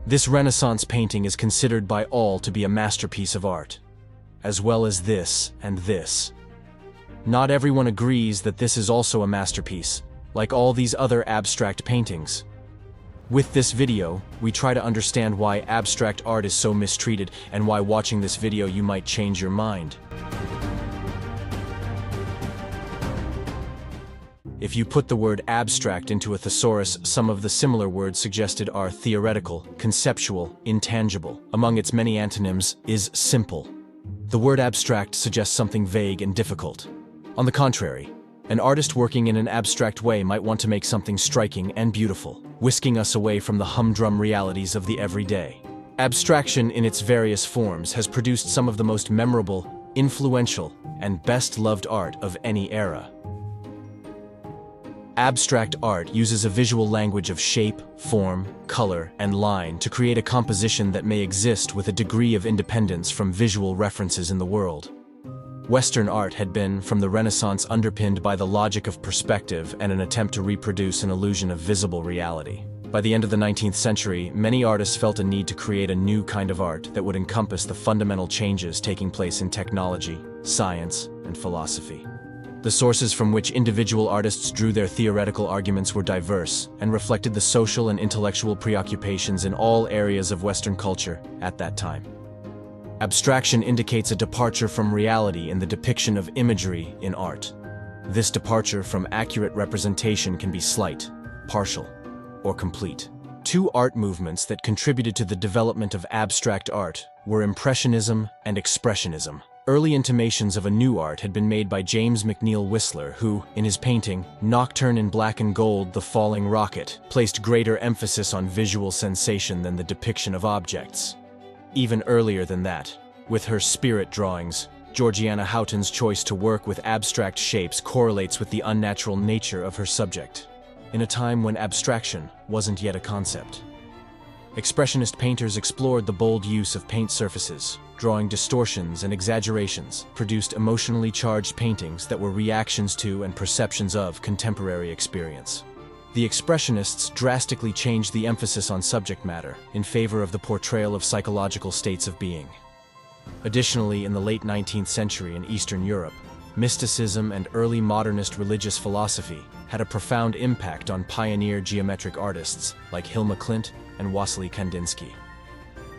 This Renaissance painting is considered by all to be a masterpiece of art, as well as this and this. Not everyone agrees that this is also a masterpiece, like all these other abstract paintings. With this video, we try to understand why abstract art is so mistreated and why watching this video you might change your mind. If you put the word abstract into a thesaurus, some of the similar words suggested are theoretical, conceptual, intangible. Among its many antonyms is simple. The word abstract suggests something vague and difficult. On the contrary, an artist working in an abstract way might want to make something striking and beautiful, whisking us away from the humdrum realities of the everyday. Abstraction in its various forms has produced some of the most memorable, influential, and best-loved art of any era. Abstract art uses a visual language of shape, form, color, and line to create a composition that may exist with a degree of independence from visual references in the world. Western art had been, from the Renaissance, underpinned by the logic of perspective and an attempt to reproduce an illusion of visible reality. By the end of the 19th century, many artists felt a need to create a new kind of art that would encompass the fundamental changes taking place in technology, science, and philosophy. The sources from which individual artists drew their theoretical arguments were diverse and reflected the social and intellectual preoccupations in all areas of Western culture at that time. Abstraction indicates a departure from reality in the depiction of imagery in art. This departure from accurate representation can be slight, partial, or complete. Two art movements that contributed to the development of abstract art were Impressionism and Expressionism. Early intimations of a new art had been made by James McNeill Whistler, who, in his painting, Nocturne in Black and Gold, The Falling Rocket, placed greater emphasis on visual sensation than the depiction of objects. Even earlier than that, with her spirit drawings, Georgiana Houghton's choice to work with abstract shapes correlates with the unnatural nature of her subject, in a time when abstraction wasn't yet a concept. Expressionist painters explored the bold use of paint surfaces, drawing distortions and exaggerations, produced emotionally charged paintings that were reactions to and perceptions of contemporary experience. The Expressionists drastically changed the emphasis on subject matter in favor of the portrayal of psychological states of being. Additionally, in the late 19th century in Eastern Europe, mysticism and early modernist religious philosophy had a profound impact on pioneer geometric artists like Hilma Klint and Wassily Kandinsky.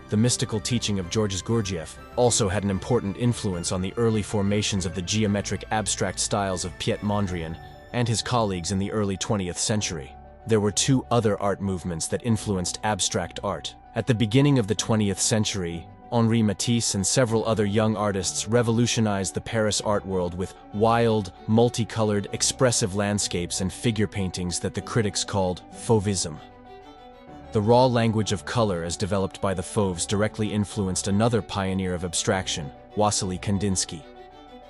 The mystical teaching of Georges Gurdjieff also had an important influence on the early formations of the geometric abstract styles of Piet Mondrian and his colleagues in the early 20th century. There were two other art movements that influenced abstract art. At the beginning of the 20th century, Henri Matisse and several other young artists revolutionized the Paris art world with wild, multicolored, expressive landscapes and figure paintings that the critics called Fauvism. The raw language of color as developed by the Fauves directly influenced another pioneer of abstraction, Wassily Kandinsky.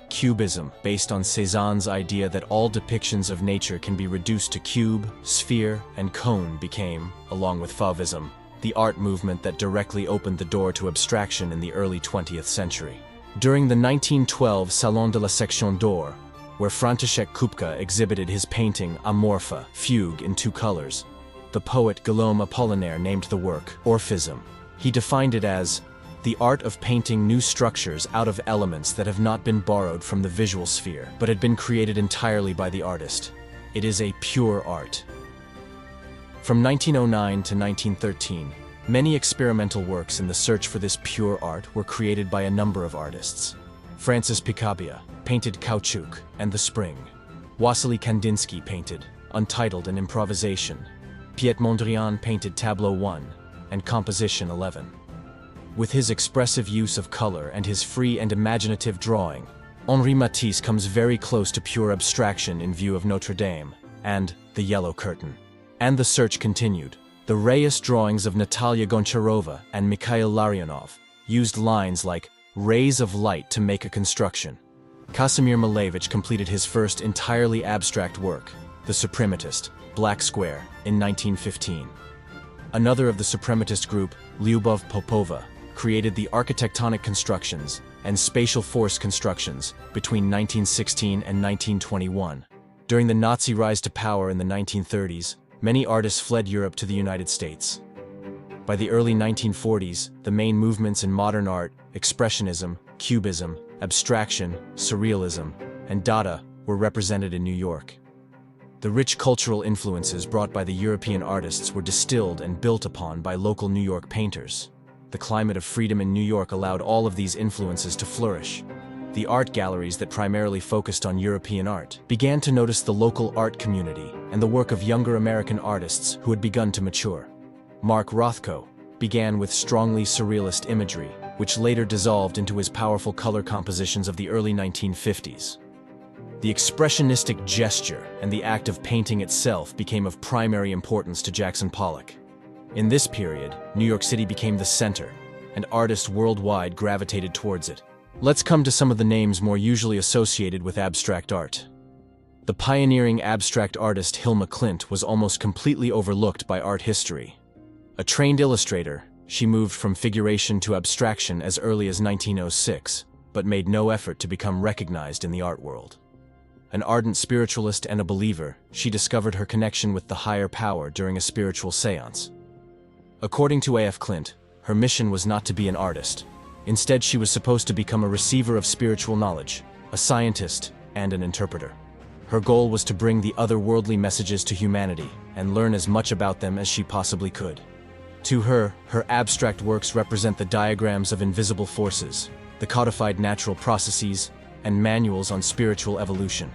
Cubism, based on Cézanne's idea that all depictions of nature can be reduced to cube, sphere, and cone, became, along with Fauvism, the art movement that directly opened the door to abstraction in the early 20th century. During the 1912 Salon de la Section d'Or, where František Kupka exhibited his painting Amorpha, Fugue in two colors, the poet Guillaume Apollinaire named the work Orphism. He defined it as the art of painting new structures out of elements that have not been borrowed from the visual sphere, but had been created entirely by the artist. It is a pure art. From 1909 to 1913, many experimental works in the search for this pure art were created by a number of artists. Francis Picabia painted Caoutchouc and the Spring. Wassily Kandinsky painted Untitled and Improvisation. Piet Mondrian painted Tableau 1 and Composition 11. With his expressive use of color and his free and imaginative drawing, Henri Matisse comes very close to pure abstraction in view of Notre Dame and The Yellow Curtain. And the search continued. The Reyes drawings of Natalia Goncharova and Mikhail Larionov used lines like rays of light to make a construction. Casimir Malevich completed his first entirely abstract work, The Suprematist, Black Square, in 1915. Another of the Suprematist group, Lyubov Popova, created the architectonic constructions and spatial force constructions between 1916 and 1921. During the Nazi rise to power in the 1930s, many artists fled Europe to the United States. By the early 1940s, the main movements in modern art, Expressionism, Cubism, Abstraction, Surrealism, and Dada, were represented in New York. The rich cultural influences brought by the European artists were distilled and built upon by local New York painters. The climate of freedom in New York allowed all of these influences to flourish. The art galleries that primarily focused on European art began to notice the local art community and the work of younger American artists who had begun to mature. Mark Rothko began with strongly surrealist imagery, which later dissolved into his powerful color compositions of the early 1950s. The expressionistic gesture and the act of painting itself became of primary importance to Jackson Pollock. In this period, New York City became the center, and artists worldwide gravitated towards it. Let's come to some of the names more usually associated with abstract art. The pioneering abstract artist Hilma Klint was almost completely overlooked by art history. A trained illustrator, she moved from figuration to abstraction as early as 1906, but made no effort to become recognized in the art world. An ardent spiritualist and a believer, she discovered her connection with the higher power during a spiritual seance. According to A.F. Klint, her mission was not to be an artist. Instead, she was supposed to become a receiver of spiritual knowledge, a scientist, and an interpreter. Her goal was to bring the otherworldly messages to humanity and learn as much about them as she possibly could. To her, her abstract works represent the diagrams of invisible forces, the codified natural processes, and manuals on spiritual evolution.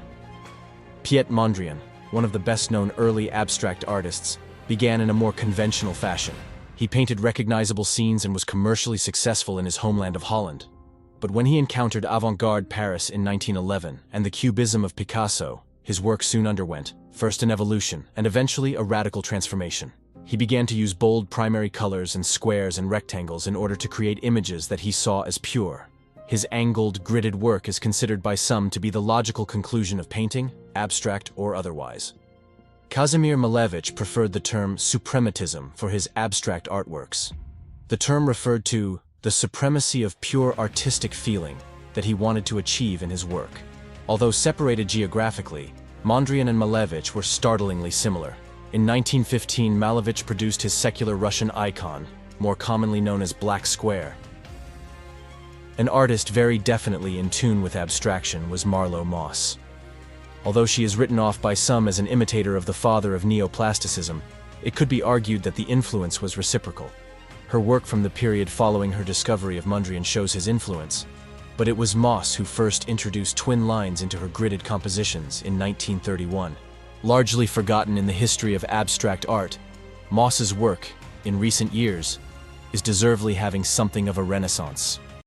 Piet Mondrian, one of the best-known early abstract artists, began in a more conventional fashion. He painted recognizable scenes and was commercially successful in his homeland of Holland. But when he encountered avant-garde Paris in 1911 and the Cubism of Picasso, his work soon underwent, first an evolution and eventually a radical transformation. He began to use bold primary colors and squares and rectangles in order to create images that he saw as pure. His angled, gridded work is considered by some to be the logical conclusion of painting, abstract or otherwise. Kazimir Malevich preferred the term suprematism for his abstract artworks. The term referred to the supremacy of pure artistic feeling that he wanted to achieve in his work. Although separated geographically, Mondrian and Malevich were startlingly similar. In 1915, Malevich produced his secular Russian icon, more commonly known as Black Square. An artist very definitely in tune with abstraction was Marlowe Moss. Although she is written off by some as an imitator of the father of neoplasticism, it could be argued that the influence was reciprocal. Her work from the period following her discovery of Mondrian shows his influence, but it was Moss who first introduced twin lines into her gridded compositions in 1931. Largely forgotten in the history of abstract art, Moss's work, in recent years, is deservedly having something of a renaissance.